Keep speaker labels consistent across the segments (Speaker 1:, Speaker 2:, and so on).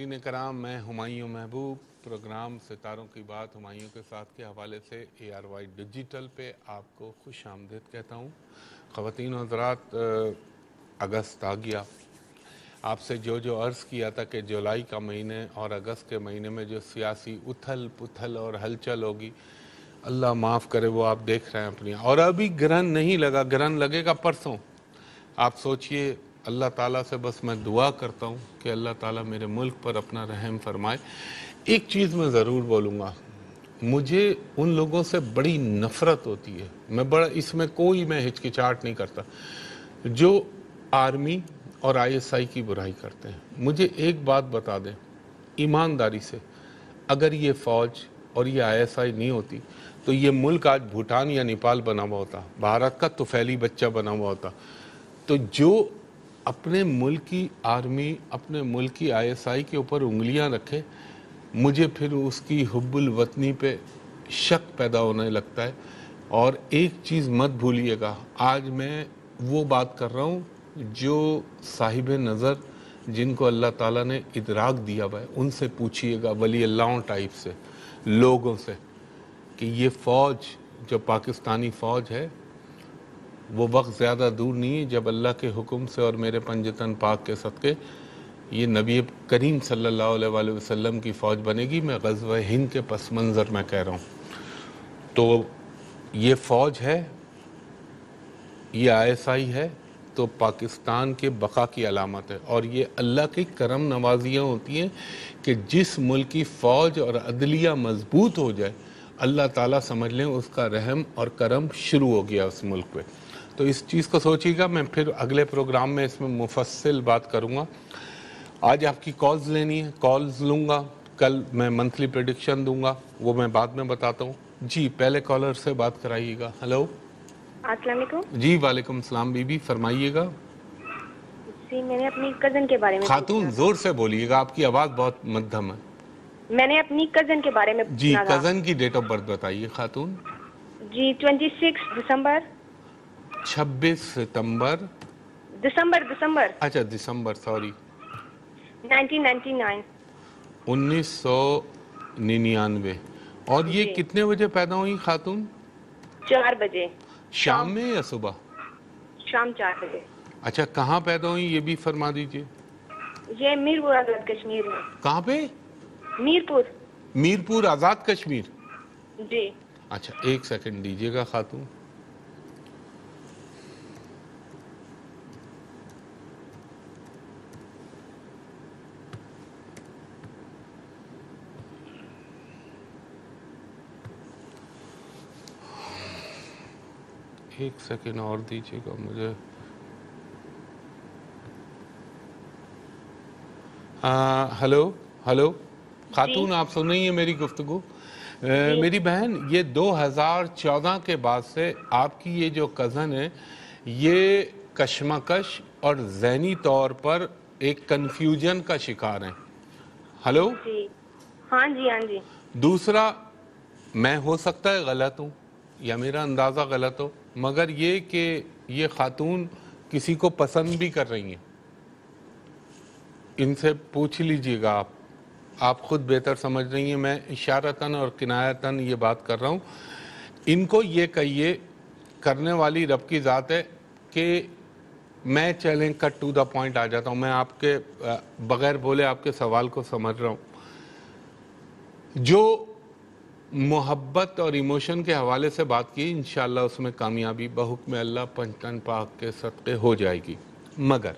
Speaker 1: ناظرین کرام، میں ہمایوں محبوب پروگرام ستاروں کی بات ہمایوں کے ساتھ کے حوالے سے ARY ڈیجیٹل پہ آپ کو خوش آمدید کہتا ہوں۔ خواتین و حضرات، اگست آ گیا۔ آپ سے جو عرض کیا تھا کہ جولائی کا مہینے اور اگست کے مہینے میں جو سیاسی اتھل پتھل اور ہلچل ہوگی، اللہ معاف کرے، وہ آپ دیکھ رہے ہیں اپنی، اور ابھی گرہن نہیں لگا، گرہن لگے گا پرسوں۔ آپ سوچئے، اللہ تعالیٰ سے بس میں دعا کرتا ہوں کہ اللہ تعالیٰ میرے ملک پر اپنا رحم فرمائے۔ ایک چیز میں ضرور بولوں گا، مجھے ان لوگوں سے بڑی نفرت ہوتی ہے، اس میں کوئی میں ہچکچاہٹ نہیں کرتا، جو آرمی اور ISI کی برائی کرتے ہیں۔ مجھے ایک بات بتا دیں ایمانداری سے، اگر یہ فوج اور یہ ISI نہیں ہوتی تو یہ ملک آج بھوٹان یا نیپال بنا ہوا ہوتا، بھارت کا طفیلی بچہ بنا ہوا ہوتا۔ تو جو اپنے ملک کی آرمی، اپنے ملک کی ISI کے اوپر انگلیاں رکھے، مجھے پھر اس کی حب الوطنی پہ شک پیدا ہونے لگتا ہے۔ اور ایک چیز مت بھولیے گا، آج میں وہ بات کر رہا ہوں جو صاحب نظر، جن کو اللہ تعالیٰ نے ادراک دیا ہوا ہے، ان سے پوچھئے گا، ولی اللہ ٹائپ سے لوگوں سے، کہ یہ فوج جو پاکستانی فوج ہے، وہ وقت زیادہ دور نہیں ہے جب اللہ کے حکم سے اور میرے پنجتن پاک کے صدقے یہ نبی کریم صلی اللہ علیہ وآلہ وسلم کی فوج بنے گی۔ میں غزوہ ہند کے پس منظر میں کہہ رہا ہوں۔ تو یہ فوج ہے، یہ ISI ہے، تو پاکستان کے بقا کی علامت ہے، اور یہ اللہ کی کرم نوازیاں ہوتی ہیں کہ جس ملک کی فوج اور عدلیہ مضبوط ہو جائے، اللہ تعالیٰ سمجھ لیں اس کا رحم اور کرم شروع ہو گیا اس ملک پہ۔ تو اس چیز کو سوچیے گا، میں پھر اگلے پروگرام میں اس میں مفصل بات کروں گا۔ آج آپ کی کالز لینی ہے، کالز لوں گا، کل میں منتھلی پریڈکشن دوں گا، وہ میں بعد میں بتاتا ہوں۔ جی پہلے کالر سے بات کرائیے گا۔ ہلو،
Speaker 2: السلام علیکم۔
Speaker 1: جی وعلیکم السلام، بی بی فرمائیے گا۔
Speaker 2: جی میں نے اپنی کزن کے بارے میں
Speaker 1: خاتون زور سے بولیے گا، آپ کی آواز بہت مدھم ہے۔
Speaker 2: میں نے اپنی کزن کے بارے میں
Speaker 1: جی
Speaker 2: پوچھنا تھا۔
Speaker 1: کزن کی ڈیٹ آف برتھ بتائیے خاتون۔
Speaker 2: جی 26 دسمبر
Speaker 1: 26 ستمبر،
Speaker 2: دسمبر
Speaker 1: اچھا دسمبر، سوری،
Speaker 2: 1999۔
Speaker 1: 1999۔ اور یہ
Speaker 2: جی
Speaker 1: کتنے بجے پیدا ہوئی خاتون؟
Speaker 2: 4 بجے
Speaker 1: شام میں یا صبح؟
Speaker 2: شام 4 بجے۔
Speaker 1: اچھا کہاں پیدا ہوئی یہ بھی فرما دیجئے۔
Speaker 2: یہ میرپور آزاد کشمیر میں۔
Speaker 1: کہاں پہ؟
Speaker 2: میرپور۔
Speaker 1: میرپور آزاد کشمیر۔
Speaker 2: جی
Speaker 1: اچھا ایک سیکنڈ دیجئے گا خاتون۔ ایک سیکنڈ اور دیجئے گا مجھے۔ ہلو ہلو خاتون، آپ سن رہی ہیں میری گفتگو؟ میری بہن، یہ 2014 کے بعد سے آپ کی یہ جو کزن ہے، یہ کشمکش اور ذہنی طور پر ایک کنفیوژن کا شکار ہیں۔ ہلو،
Speaker 2: جی ہاں جی ہاں جی۔
Speaker 1: دوسرا، میں ہو سکتا ہے غلط ہوں یا میرا اندازہ غلط ہو، مگر یہ کہ یہ خاتون کسی کو پسند بھی کر رہی ہیں، ان سے پوچھ لیجئے گا آپ خود بہتر سمجھ رہی ہیں، میں اشارتاً اور کنایتاً یہ بات کر رہا ہوں۔ ان کو یہ کہیے، کرنے والی رب کی ذات ہے، کہ میں چلیں کٹ ٹو دا پوائنٹ آ جاتا ہوں، میں آپ کے بغیر بولے آپ کے سوال کو سمجھ رہا ہوں۔ جو محبت اور ایموشن کے حوالے سے بات کی، انشاءاللہ اس میں کامیابی بحکم اللہ پنجتن پاک کے صدقے ہو جائے گی، مگر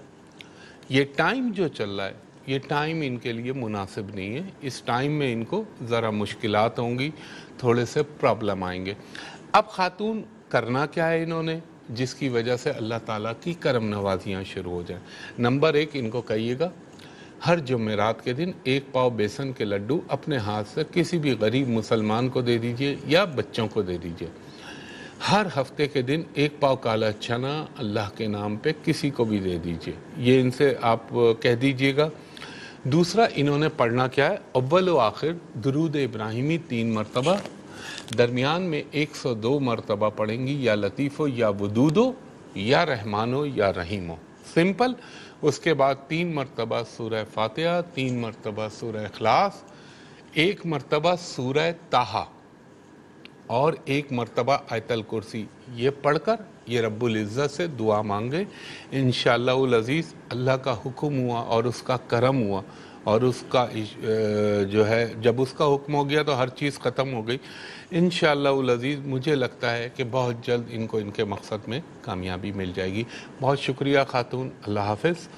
Speaker 1: یہ ٹائم جو چل رہا ہے، یہ ٹائم ان کے لیے مناسب نہیں ہے۔ اس ٹائم میں ان کو ذرا مشکلات ہوں گی، تھوڑے سے پرابلم آئیں گے۔ اب خاتون کرنا کیا ہے انہوں نے، جس کی وجہ سے اللہ تعالیٰ کی کرم نوازیاں شروع ہو جائیں؟ نمبر 1، ان کو کہیے گا ہر جمعرات کے دن 1 پاؤ بیسن کے لڈو اپنے ہاتھ سے کسی بھی غریب مسلمان کو دے دیجئے یا بچوں کو دے دیجئے۔ ہر ہفتے کے دن 1 پاؤ کالا چنا اللہ کے نام پہ کسی کو بھی دے دیجئے، یہ ان سے آپ کہہ دیجئے گا۔ دوسرا، انہوں نے پڑھنا کیا ہے، اول و آخر درود ابراہیمی 3 مرتبہ، درمیان میں 102 مرتبہ پڑھیں گی، یا لطیفو یا ودودو یا رحمانو یا رحیمو، سمپل. اس کے بعد 3 مرتبہ سورہ فاتحہ، 3 مرتبہ سورہ اخلاص، 1 مرتبہ سورہ طٰہٰ اور 1 مرتبہ آیت الکرسی. یہ پڑھ کر یہ رب العزت سے دعا مانگے. انشاءاللہ العزیز اللہ کا حکم ہوا اور اس کا کرم ہوا اور اس کا جو ہے جب اس کا حکم ہو گیا تو ہر چیز ختم ہو گئی. انشاءاللہ العزیز مجھے لگتا ہے کہ بہت جلد ان کو ان کے مقصد میں کامیابی مل جائے گی. بہت شکریہ خاتون، اللہ حافظ.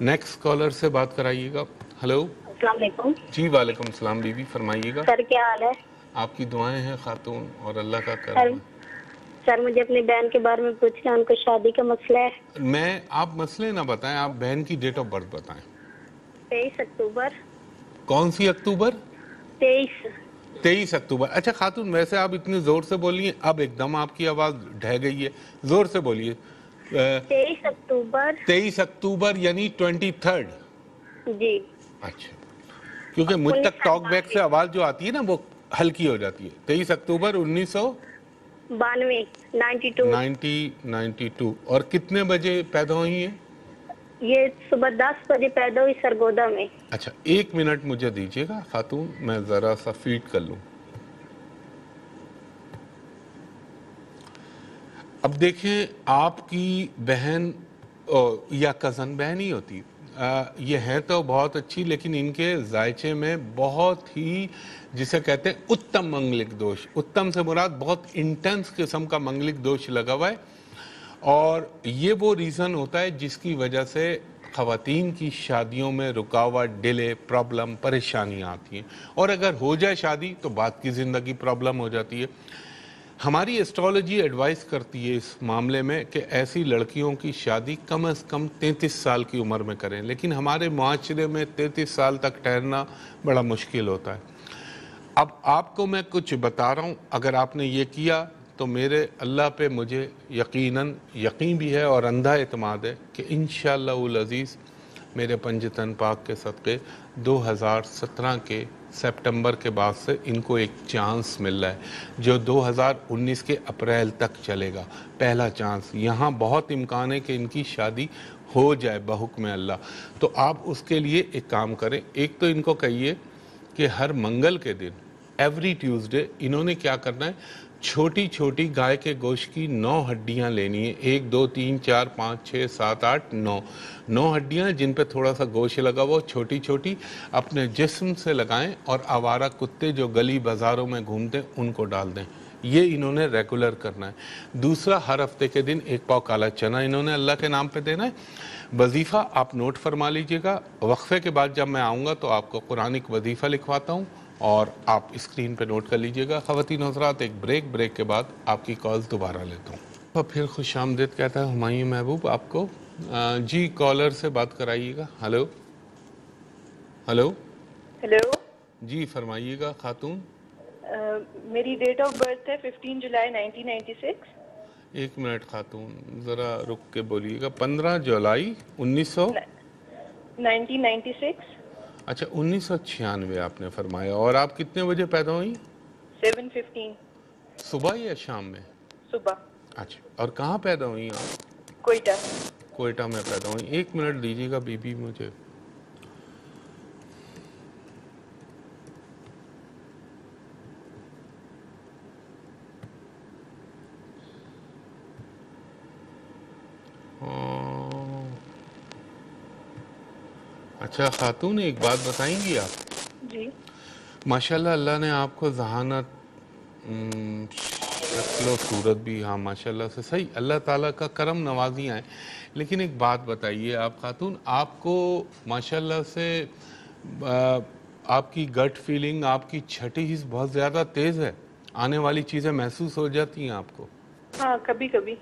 Speaker 1: نیکسٹ کالر سے بات کرائیے گا. ہلو.
Speaker 2: السلام علیکم.
Speaker 1: جی وعلیکم السلام بیوی، فرمائیے گا.
Speaker 2: سر کیا حال ہے؟
Speaker 1: آپ کی دعائیں ہیں خاتون اور اللہ کا کرم ہے.
Speaker 2: سر مجھے اپنی بہن کے بارے میں پوچھنا، ان کو شادی کا مسئلہ ہے.
Speaker 1: آپ مسئلے نہ بتائیں، آپ بہن کی ڈیٹ آف برتھ بتائیں.
Speaker 2: 23 اکتوبر.
Speaker 1: کون سی اکتوبر؟
Speaker 2: 23
Speaker 1: اکتوبر. اچھا خاتون، ویسے آپ اتنی زور سے بولیے، اب ایک دم آپ کی آواز ڈھہ گئی ہے، زور سے بولیے.
Speaker 2: 23 اکتوبر.
Speaker 1: 23 اکتوبر یعنی 23rd.
Speaker 2: جی.
Speaker 1: اچھا، کیونکہ مجھ تک ٹاک بیک سے آواز جو آتی ہے نا وہ ہلکی ہو جاتی ہے. 23 اکتوبر 1992. اور کتنے بجے پیدا ہوئی ہیں؟
Speaker 2: یہ صبح 10 بجے پیدا ہوئی سرگودا میں.
Speaker 1: اچھا 1 منٹ مجھے دیجیے گا خاتون، میں ذرا سا فیڈ کر لوں. اب دیکھیں، آپ کی بہن یا کزن بہن ہی ہوتی، یہ ہیں تو بہت اچھی، لیکن ان کے ذائچے میں بہت ہی جسے کہتے ہیں اتم منگلک دوش، اتم سے مراد بہت انٹینس قسم کا منگلک دوش لگا ہوا ہے. اور یہ وہ ریزن ہوتا ہے جس کی وجہ سے خواتین کی شادیوں میں رکاوٹ، ڈیلے، پرابلم، پریشانیاں آتی ہیں. اور اگر ہو جائے شادی تو بعد کی زندگی پرابلم ہو جاتی ہے. ہماری ایسٹرالوجی ایڈوائز کرتی ہے اس معاملے میں کہ ایسی لڑکیوں کی شادی کم از کم 33 سال کی عمر میں کریں، لیکن ہمارے معاشرے میں 33 سال تک ٹھہرنا بڑا مشکل ہوتا ہے. اب آپ کو میں کچھ بتا رہا ہوں، اگر آپ نے یہ کیا تو میرے اللہ پہ مجھے یقین بھی ہے اور اندھا اعتماد ہے کہ انشاءاللہ العزیز میرے پنجتن پاک کے صدقے 2017 کے سپٹمبر کے بعد سے ان کو ایک چانس مل رہا ہے جو 2019 کے اپریل تک چلے گا. پہلا چانس. یہاں بہت امکان ہے کہ ان کی شادی ہو جائے بحکم اللہ. تو آپ اس کے لیے ایک کام کریں. ایک تو ان کو کہیے کہ ہر منگل کے دن ایوری ٹیوزڈے انہوں نے کیا کرنا ہے، چھوٹی چھوٹی گائے کے گوشت کی 9 ہڈیاں لینی ہیں. 1 2 3 4 5 6 7 8 9 ہڈیاں جن پہ تھوڑا سا گوشت لگا وہ چھوٹی چھوٹی اپنے جسم سے لگائیں اور آوارہ کتے جو گلی بازاروں میں گھومتے ہیں ان کو ڈال دیں. یہ انہوں نے ریگولر کرنا ہے. دوسرا، ہر ہفتے کے دن 1 پاؤ کالا چنا انہوں نے اللہ کے نام پہ دینا ہے. وظیفہ آپ نوٹ فرما لیجئے گا. وقفے کے بعد جب میں آؤں گا تو آپ کو قرآنک وظیفہ لکھواتا ہوں اور آپ اسکرین پہ نوٹ کر لیجئے گا. خواتین حضرات، ایک بریک کے بعد آپ کی کالز دوبارہ لیتا ہوں. اور پھر خوش آمدید کہتا ہے ہمایوں محبوب آپ کو. جی کالر سے بات کرائیے گا. ہلو. جی فرمائیے گا خاتون.
Speaker 3: میری ڈیٹ آف برتھ ہے 15 جولائی 1996.
Speaker 1: 1 منٹ خاتون، ذرا رک کے بولیے گا. 15 جولائی
Speaker 3: 1996.
Speaker 1: اچھا 1996 آپ نے فرمایا. اور آپ کتنے بجے پیدا ہوئی؟
Speaker 3: 7:15.
Speaker 1: صبح یا شام میں؟
Speaker 3: صبح.
Speaker 1: اچھا، اور کہاں پیدا ہوئی آپ؟ کوئٹہ میں پیدا ہوئی. 1 منٹ دیجیے گا بی بی مجھے. اچھا خاتون، ایک بات بتائیں گی آپ؟
Speaker 3: جی.
Speaker 1: ماشاءاللہ اللہ نے آپ کو ذہانت، شکل و صورت بھی، ہاں ماشاءاللہ سے صحیح، اللہ تعالیٰ کا کرم نوازیاں ہیں. لیکن ایک بات بتائیے آپ خاتون، آپ کو ماشاءاللہ سے آپ کی گٹ فیلنگ، آپ کی چھٹی حس بہت زیادہ تیز ہے. آنے والی چیزیں محسوس ہو جاتی ہیں آپ کو؟
Speaker 3: ہاں کبھی کبھی.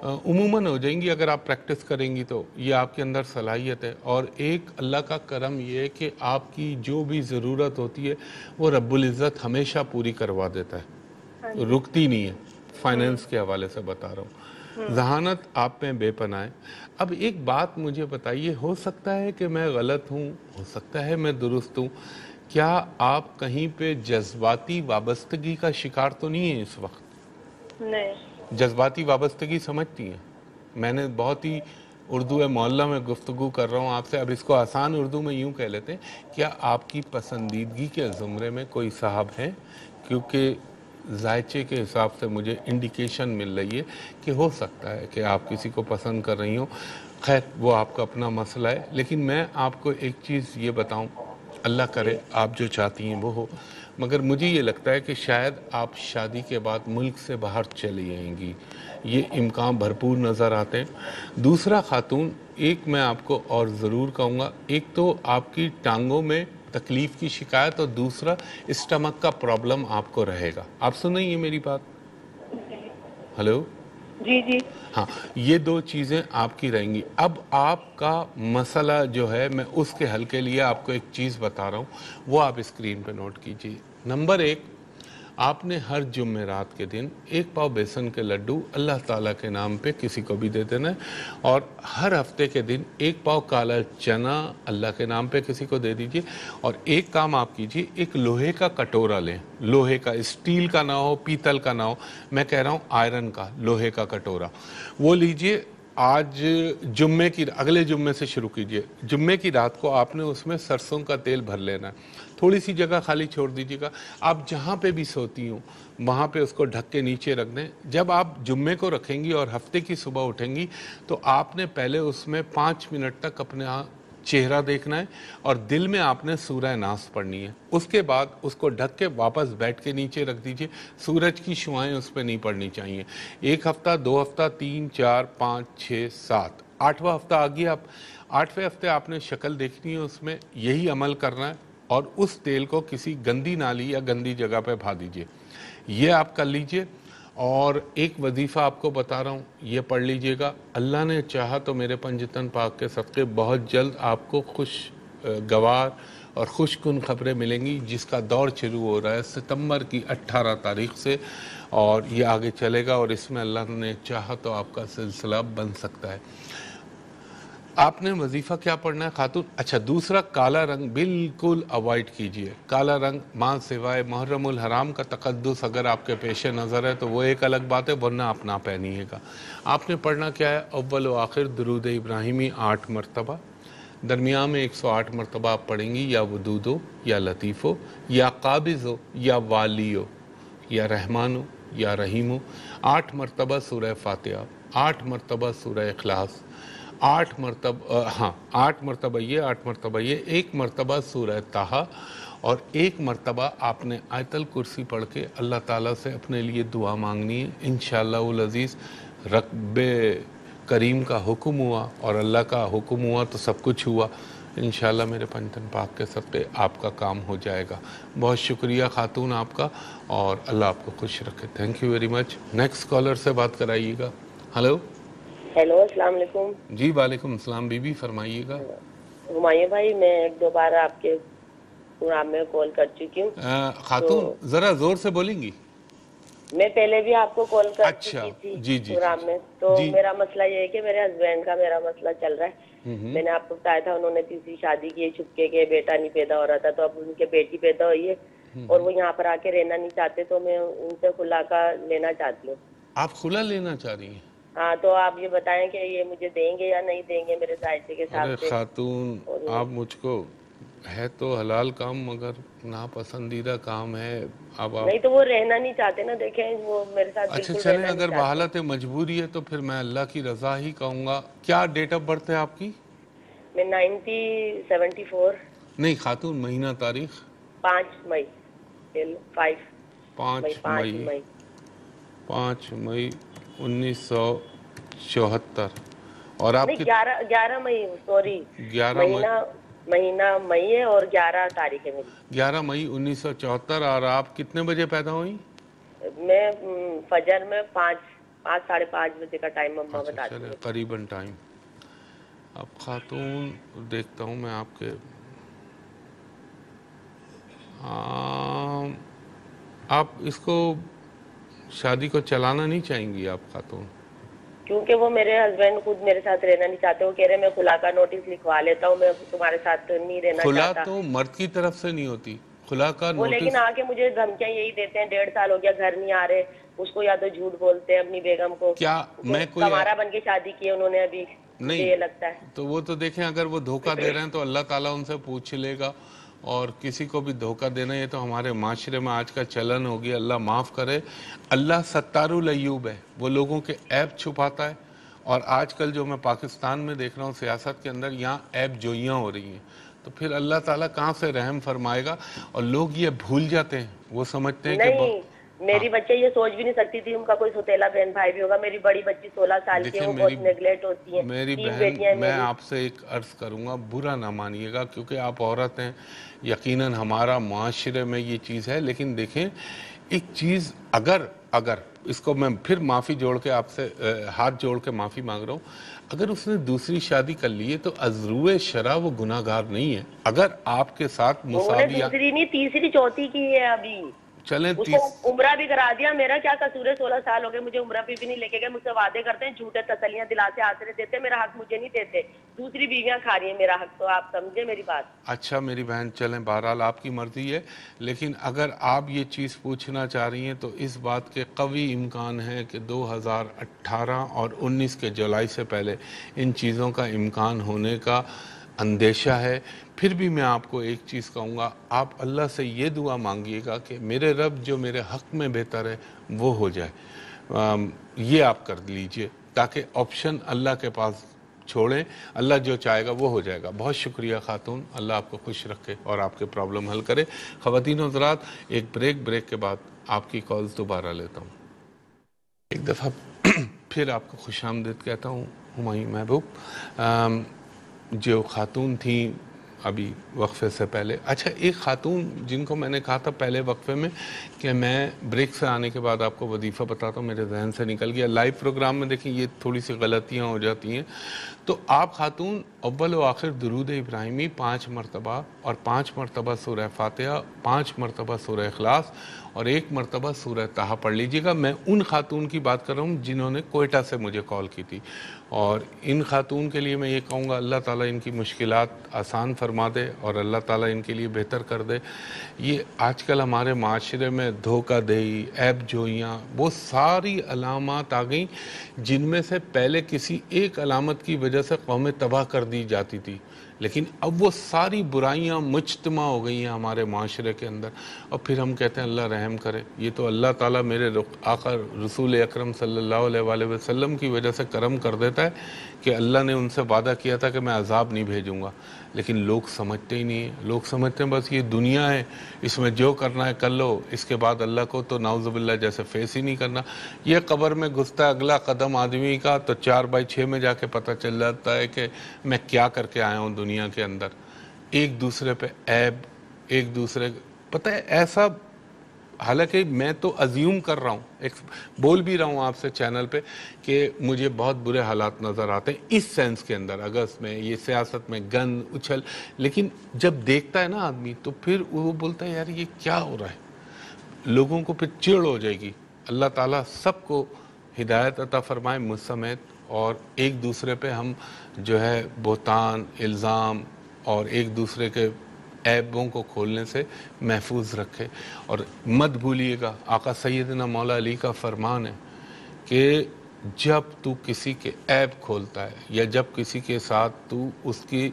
Speaker 1: عموماً ہو جائیں گی اگر آپ پریکٹس کریں گی تو. یہ آپ کے اندر صلاحیت ہے. اور ایک اللہ کا کرم یہ ہے کہ آپ کی جو بھی ضرورت ہوتی ہے وہ رب العزت ہمیشہ پوری کروا دیتا ہے، رکتی نہیں ہے. فائنینس کے حوالے سے بتا رہا ہوں. ذہانت آپ میں بے پناہ ہے. اب ایک بات مجھے بتائیے، ہو سکتا ہے کہ میں غلط ہوں، ہو سکتا ہے میں درست ہوں، کیا آپ کہیں پہ جذباتی وابستگی کا شکار تو نہیں ہیں اس وقت؟
Speaker 3: نہیں.
Speaker 1: جذباتی وابستگی سمجھتی ہیں؟ میں نے بہت ہی اردو محلہ میں گفتگو کر رہا ہوں آپ سے. اب اس کو آسان اردو میں یوں کہہ لیتے ہیں, کیا آپ کی پسندیدگی کے زمرے میں کوئی صاحب ہیں؟ کیونکہ ذائچے کے حساب سے مجھے انڈیکیشن مل رہی ہے کہ ہو سکتا ہے کہ آپ کسی کو پسند کر رہی ہوں. خیر وہ آپ کا اپنا مسئلہ ہے, لیکن میں آپ کو ایک چیز یہ بتاؤں, اللہ کرے آپ جو چاہتی ہیں وہ ہو, مگر مجھے یہ لگتا ہے کہ شاید آپ شادی کے بعد ملک سے باہر چلی آئیں گی, یہ امکان بھرپور نظر آتے ہیں. دوسرا خاتون, ایک میں آپ کو اور ضرور کہوں گا, ایک تو آپ کی ٹانگوں میں تکلیف کی شکایت, اور دوسرا اسٹمک کا پرابلم آپ کو رہے گا. آپ سن رہی ہیں میری بات؟ ہلو
Speaker 3: جی جی.
Speaker 1: ہاں, یہ دو چیزیں آپ کی رہیں گی. اب آپ کا مسئلہ جو ہے, میں اس کے حل کے لیے آپ کو ایک چیز بتا رہا ہوں, وہ آپ اسکرین پہ نوٹ کیجئے. نمبر 1, آپ نے ہر جمعرات کے دن 1 پاؤ بیسن کے لڈو اللہ تعالیٰ کے نام پہ کسی کو بھی دے دینا ہے, اور ہر ہفتے کے دن 1 پاؤ کالا چنا اللہ کے نام پہ کسی کو دے دیجئے. اور ایک کام آپ کیجئے, ایک لوہے کا کٹورا لیں, لوہے کا, اسٹیل کا نہ ہو, پیتل کا نہ ہو, میں کہہ رہا ہوں آئرن کا, لوہے کا کٹورا, وہ لیجئے. آج جمعے کی, اگلے جمعے سے شروع کیجئے, جمعے کی رات کو آپ نے اس میں سرسوں کا تیل بھر لینا ہے, تھوڑی سی جگہ خالی چھوڑ دیجیے گا. آپ جہاں پہ بھی سوتی ہوں وہاں پہ اس کو ڈھک کے نیچے رکھ دیں. جب آپ جمعے کو رکھیں گی اور ہفتے کی صبح اٹھیں گی, تو آپ نے پہلے اس میں 5 منٹ تک اپنے چہرہ دیکھنا ہے, اور دل میں آپ نے سورہ ناس پڑھنی ہے. اس کے بعد اس کو ڈھک کے واپس بیٹھ کے نیچے رکھ دیجئے. سورج کی شعائیں اس پہ نہیں پڑنی چاہیے. 1 ہفتہ, 2 ہفتہ, 3, 4, 5, 6, 7, 8واں ہفتہ آ گیا. 8ویں ہفتے آپ نے شکل دیکھنی ہے, اس میں یہی عمل کرنا ہے, اور اس تیل کو کسی گندی نالی یا گندی جگہ پہ بھا دیجئے. یہ آپ کر لیجئے. اور ایک وظیفہ آپ کو بتا رہا ہوں, یہ پڑھ لیجئے گا. اللہ نے چاہا تو میرے پنجتن پاک کے صدقے بہت جلد آپ کو خوشگوار اور خوش کن خبریں ملیں گی, جس کا دور شروع ہو رہا ہے ستمبر کی 18 تاریخ سے, اور یہ آگے چلے گا, اور اس میں اللہ نے چاہا تو آپ کا سلسلہ بن سکتا ہے. آپ نے وظیفہ کیا پڑھنا ہے خاتون؟ اچھا, دوسرا, کالا رنگ بالکل اوائڈ کیجئے. کالا رنگ ماں سوائے محرم الحرام کا تقدس اگر آپ کے پیش نظر ہے تو وہ ایک الگ بات ہے, ورنہ آپ نہ پہنیے گا. آپ نے پڑھنا کیا ہے؟ اول و آخر درود ابراہیمی 8 مرتبہ, درمیان میں 108 مرتبہ آپ پڑھیں گی, یا ودود ہو, یا لطیف ہو, یا قابض ہو, یا والی ہو, یا رحمان ہو, یا رحیم ہو. 8 مرتبہ سورہ فاتحہ, 8 مرتبہ سورہ اخلاص, 8 مرتبہ 8 مرتبہ یہ, 8 مرتبہ یہ, 1 مرتبہ سورہ طٰہٰ, اور 1 مرتبہ آپ نے آیت الکرسی پڑھ کے اللہ تعالیٰ سے اپنے لیے دعا مانگنی ہے. انشاءاللہ العزیز رب کریم کا حکم ہوا اور اللہ کا حکم ہوا تو سب کچھ ہوا. انشاءاللہ میرے پنجتن پاک کے صدقے آپ کا کام ہو جائے گا. بہت شکریہ خاتون آپ کا, اور اللہ آپ کو خوش رکھے. Thank you very much. Next caller سے بات کرائیے گا. ہلو.
Speaker 4: ہیلو, السلام علیکم.
Speaker 1: جی وعلیکم السلام, بی بی فرمائیے گا.
Speaker 4: ہمایوں بھائی, میں 1-2 بار آپ کے پروگرام میں کال کر چکی ہوں.
Speaker 1: خاتون ذرا زور سے بولیں گی؟
Speaker 4: میں پہلے بھی آپ کو کال کر چکی تھی پروگرام میں. تو میرا مسئلہ یہ ہے کہ میرے ہسبینڈ کا میرا مسئلہ چل رہا ہے. میں نے آپ کو بتایا تھا, انہوں نے تیسری شادی کی, چھپکے کے بیٹا نہیں پیدا ہو رہا تھا, تو اب ان کے بیٹی پیدا ہوئی ہے, اور وہ یہاں پر آ کے رہنا نہیں چاہتے, تو میں ان سے خلا کا لینا چاہتی ہوں.
Speaker 1: آپ خلا لینا چاہ رہی ہیں؟
Speaker 4: ہاں, تو آپ یہ بتائیں کہ یہ مجھے دیں گے یا نہیں دیں گے میرے ذائقے کے ساتھ.
Speaker 1: ارے خاتون, آپ مجھ کو, ہے تو حلال کام مگر ناپسندیدہ کام ہے. اب
Speaker 4: نہیں تو وہ رہنا نہیں چاہتے نا, دیکھیں وہ میرے ساتھ
Speaker 1: اچھا چلیں, اگر بحالت مجبوری ہے تو پھر میں اللہ کی رضا ہی کہوں گا. کیا ڈیٹ آف برتھ ہے آپ کی؟
Speaker 4: میں 1974.
Speaker 1: نہیں خاتون, مہینہ تاریخ؟
Speaker 4: 5 مئی.
Speaker 1: 5 مئی 1974. اور آپ
Speaker 4: 11 مئی, سوری,
Speaker 1: 11
Speaker 4: مہینہ مئی ہے اور 11 تاریخ ہے میری.
Speaker 1: 11 مئی 1974. اور آپ کتنے بجے پیدا ہوئی؟
Speaker 4: میں فجر میں 5-5:30 بجے کا ٹائم مما بتاتی ہوں.
Speaker 1: قریباً ٹائم. اب خاتون دیکھتا ہوں میں آپ کے, آپ اس کو شادی کو چلانا نہیں چاہیں گی آپ خاتون؟
Speaker 4: کیونکہ وہ میرے ہسبینڈ خود میرے ساتھ رہنا نہیں چاہتے. وہ کہہ رہے میں خلا کا نوٹس لکھوا لیتا ہوں, میں تمہارے ساتھ نہیں رہنا چاہتا.
Speaker 1: خلا تو مرد کی طرف سے نہیں ہوتی, خلا کا
Speaker 4: وہ
Speaker 1: نوٹس.
Speaker 4: لیکن آ کے مجھے دھمکیاں یہی دیتے ہیں, 1.5 سال ہو گیا گھر نہیں آ رہے, اس کو یا تو جھوٹ بولتے ہیں اپنی بیگم کو.
Speaker 1: کیا میں کوئی
Speaker 4: کمارا بن کے شادی کی انہوں نے ابھی,
Speaker 1: نہیں
Speaker 4: یہ لگتا ہے.
Speaker 1: تو وہ تو دیکھیں اگر وہ دھوکہ دے رہے ہیں تو اللہ تعالیٰ ان سے پوچھ لے گا. اور کسی کو بھی دھوکہ دینا یہ تو ہمارے معاشرے میں آج کا چلن ہو گیا, اللہ معاف کرے. اللہ ستار العیوب ہے, وہ لوگوں کے عیب چھپاتا ہے. اور آج کل جو میں پاکستان میں دیکھ رہا ہوں سیاست کے اندر, یہاں عیب جوئیاں ہو رہی ہیں. تو پھر اللہ تعالیٰ کہاں سے رحم فرمائے گا. اور لوگ یہ بھول جاتے ہیں, وہ سمجھتے ہیں کہ
Speaker 4: میری بچے یہ سوچ بھی نہیں سکتی تھی ان کا کوئی سوتیلا بہن بھائی بھی ہوگا. میری بڑی بچی 16 سال کی ہے, وہ بہت نیگلیکٹ ہوتی ہے.
Speaker 1: میری بہن, میں آپ سے ایک عرض کروں گا, برا نہ مانیے گا کیونکہ آپ عورت ہیں, یقیناً ہمارا معاشرے میں یہ چیز ہے. لیکن دیکھیں ایک چیز, اگر اس کو میں پھر معافی جوڑ کے آپ سے ہاتھ جوڑ کے معافی مانگ رہا ہوں, اگر اس نے دوسری شادی کر لی ہے تو ازروِ شرع وہ گناہگار نہیں ہے. اگر آپ کے ساتھ
Speaker 4: مساویہ, دوسری نہیں تیسری چوتھی کی ہے ابھی.
Speaker 1: چلیں
Speaker 4: اس کو عمرہ بھی کرا دیا. میرا کیا قصور ہے, 16 سال ہو گئے, مجھے عمرہ بھی نہیں لے کے گئے. مجھ سے وعدے کرتے ہیں, جھوٹے تسلیاں دلاتے, آسرے دیتے, میرا حق مجھے نہیں دیتے. دوسری بیویاں کھا رہی ہیں میرا حق. تو آپ سمجھے میری بات. اچھا
Speaker 1: میری بہن, چلیں بہرحال آپ کی مرضی ہے. لیکن اگر آپ یہ چیز پوچھنا چاہ رہی ہیں تو اس بات کے قوی امکان ہے کہ 2018 اور 19 کے جولائی سے پہلے ان چیزوں کا امکان ہونے کا اندیشہ ہے. پھر بھی میں آپ کو ایک چیز کہوں گا, آپ اللہ سے یہ دعا مانگیے گا کہ میرے رب جو میرے حق میں بہتر ہے وہ ہو جائے. یہ آپ کر لیجئے تاکہ آپشن اللہ کے پاس چھوڑیں. اللہ جو چاہے گا وہ ہو جائے گا. بہت شکریہ خاتون, اللہ آپ کو خوش رکھے اور آپ کے پرابلم حل کرے. خواتین و حضرات, ایک بریک کے بعد آپ کی کالز دوبارہ لیتا ہوں. ایک دفعہ پھر آپ کو خوش آمدید کہتا ہوں. ہمایوں محبوب جو خاتون تھیں ابھی وقفے سے پہلے, اچھا ایک خاتون جن کو میں نے کہا تھا پہلے وقفے میں کہ میں بریک سے آنے کے بعد آپ کو وظیفہ بتاتا ہوں, میرے ذہن سے نکل گیا. لائیو پروگرام میں دیکھیں یہ تھوڑی سی غلطیاں ہو جاتی ہیں. تو آپ خاتون اول و آخر درود ابراہیمی 5 مرتبہ اور 5 مرتبہ سورہ فاتحہ, 5 مرتبہ سورہ اخلاص اور 1 مرتبہ سورہ طٰہٰ پڑھ لیجئے گا. میں ان خاتون کی بات کر رہا ہوں جنہوں نے کوئٹہ سے مجھے کال کی تھی. اور ان خاتون کے لیے میں یہ کہوں گا اللہ تعالیٰ ان کی مشکلات آسان فرما دے اور اللہ تعالیٰ ان کے لیے بہتر کر دے. یہ آج کل ہمارے معاشرے میں دھوکہ دہی, عیب جوئیاں, وہ ساری علامات آ گئیں جن میں سے پہلے کسی ایک علامت کی وجہ سے قومیں تباہ کر دی جاتی تھی. لیکن اب وہ ساری برائیاں مجتمع ہو گئی ہیں ہمارے معاشرے کے اندر, اور پھر ہم کہتے ہیں اللہ رحم کرے. یہ تو اللہ تعالیٰ میرے آقا رسول اکرم صلی اللہ علیہ وآلہ وسلم کی وجہ سے کرم کر دیتا ہے کہ اللہ نے ان سے وعدہ کیا تھا کہ میں عذاب نہیں بھیجوں گا. لیکن لوگ سمجھتے ہی نہیں ہیں. لوگ سمجھتے ہیں بس یہ دنیا ہے, اس میں جو کرنا ہے کر لو, اس کے بعد اللہ کو تو نعوذ باللہ جیسے فیس ہی نہیں کرنا. یہ قبر میں گھستا ہے اگلا قدم آدمی کا تو 4/6 میں جا کے پتہ چل جاتا ہے کہ میں کیا کر کے آیا ہوں دنیا کے اندر. ایک دوسرے پہ عیب, ایک دوسرے پتہ ہے ایسا, حالانکہ میں تو ازیوم کر رہا ہوں, بول بھی رہا ہوں آپ سے چینل پہ کہ مجھے بہت برے حالات نظر آتے ہیں اس سینس کے اندر, اگست میں یہ سیاست میں گند اچھل. لیکن جب دیکھتا ہے نا آدمی تو پھر وہ بولتا ہے یار یہ کیا ہو رہا ہے. لوگوں کو پھر چڑ ہو جائے گی. اللہ تعالیٰ سب کو ہدایت عطا فرمائے مجھ سمیت, اور ایک دوسرے پہ ہم جو ہے بہتان, الزام اور ایک دوسرے کے عیبوں کو کھولنے سے محفوظ رکھے. اور مت بھولیے گا آقا سیدنا مولا علی کا فرمان ہے کہ جب تو کسی کے عیب کھولتا ہے یا جب کسی کے ساتھ تو اس کی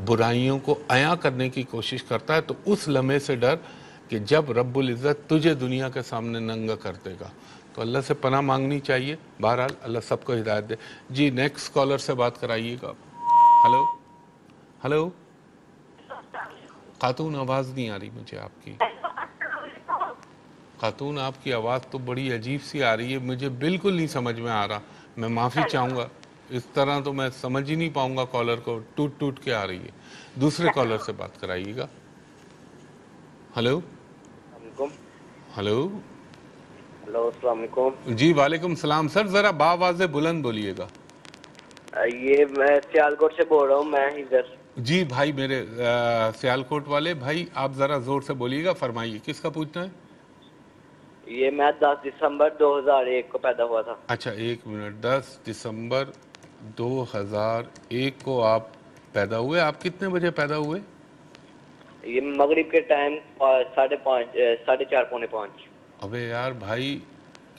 Speaker 1: برائیوں کو عیاں کرنے کی کوشش کرتا ہے تو اس لمحے سے ڈر کہ جب رب العزت تجھے دنیا کے سامنے ننگا کر دے گا. تو اللہ سے پناہ مانگنی چاہیے. بہرحال اللہ سب کو ہدایت دے. جی نیکسٹ کالر سے بات کرائیے گا. ہلو ہلو خاتون, آواز نہیں آ رہی مجھے آپ کی. خاتون آپ کی آواز تو بڑی عجیب سی آ رہی ہے, مجھے بالکل نہیں سمجھ میں آ رہا. میں معافی چاہوں گا, اس طرح تو میں سمجھ ہی نہیں پاؤں گا کالر کو, ٹوٹ ٹوٹ کے آ رہی ہے. دوسرے کالر سے بات کرائیے گا. ہلو ہلو
Speaker 5: ہلو السلام علیکم.
Speaker 1: جی وعلیکم السلام. سر ذرا باواضح بلند بولیے گا.
Speaker 5: یہ میں سیالکوٹ سے بول رہا ہوں. میں ادھر.
Speaker 1: جی بھائی میرے سیالکوٹ والے بھائی, آپ ذرا زور سے بولیے گا. فرمائیے کس کا پوچھنا ہے.
Speaker 5: یہ میں 10 دسمبر 2001 کو پیدا ہوا تھا.
Speaker 1: اچھا ایک منٹ, 10 دسمبر 2001 کو آپ پیدا ہوئے. آپ کتنے بجے پیدا ہوئے.
Speaker 5: یہ مغرب کے ٹائم 4:30 پونے 5.
Speaker 1: ابے یار بھائی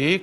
Speaker 1: 1,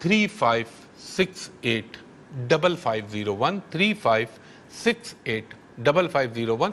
Speaker 1: 35685501, 35685501।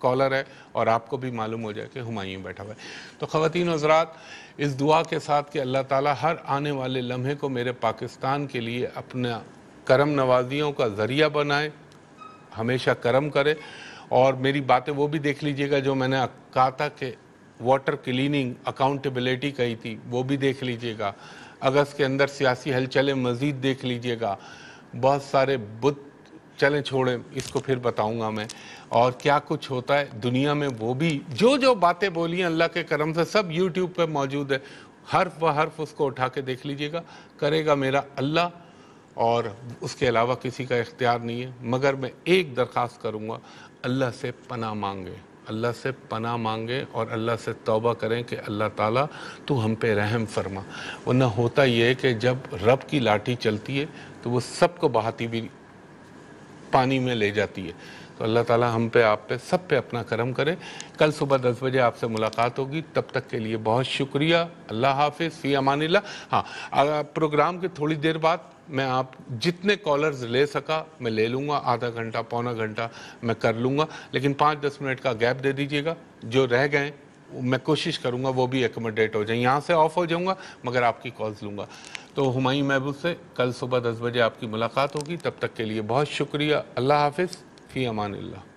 Speaker 1: کالر ہے اور آپ کو بھی معلوم ہو جائے کہ ہمایوں بیٹھا ہوا ہے. تو خواتین و حضرات اس دعا کے ساتھ کہ اللہ تعالیٰ ہر آنے والے لمحے کو میرے پاکستان کے لیے اپنا کرم نوازیوں کا ذریعہ بنائے, ہمیشہ کرم کرے. اور میری باتیں وہ بھی دیکھ لیجئے گا جو میں نے کہا تھا کہ واٹر کلیننگ اکاؤنٹیبلٹی کہی تھی, وہ بھی دیکھ لیجئے گا. اگست کے اندر سیاسی ہلچلیں مزید دیکھ لیجئے گا. بہت سارے بت چلیں چھوڑیں, اس کو پھر بتاؤں گا میں. اور کیا کچھ ہوتا ہے دنیا میں وہ بھی جو باتیں بولی ہیں اللہ کے کرم سے سب یوٹیوب پہ موجود ہے, حرف و حرف اس کو اٹھا کے دیکھ لیجئے گا. کرے گا میرا اللہ, اور اس کے علاوہ کسی کا اختیار نہیں ہے. مگر میں ایک درخواست کروں گا, اللہ سے پناہ مانگے, اللہ سے پناہ مانگے اور اللہ سے توبہ کریں کہ اللہ تعالیٰ تو ہم پہ رحم فرما. ورنہ ہوتا یہ ہے کہ جب رب کی لاٹھی چلتی ہے تو وہ سب کو بہاتی بھی پانی میں لے جاتی ہے. تو اللہ تعالیٰ ہم پہ آپ پہ سب پہ اپنا کرم کرے. کل صبح 10 بجے آپ سے ملاقات ہوگی. تب تک کے لیے بہت شکریہ. اللہ حافظ, فی امان اللہ. ہاں, پروگرام کے تھوڑی دیر بعد میں آپ جتنے کالرز لے سکا میں لے لوں گا, آدھا گھنٹہ پونا گھنٹہ میں کر لوں گا, لیکن 5-10 منٹ کا گیپ دے دیجئے گا. جو رہ گئے میں کوشش کروں گا وہ بھی ایکوموڈیٹ ہو جائیں. یہاں سے آف ہو جاؤں گا مگر آپ کی کالز لوں گا. تو ہمایوں محبوب سے کل صبح 10 بجے آپ کی ملاقات ہوگی. تب تک کے لیے بہت شکریہ. اللہ حافظ, فی امان اللہ.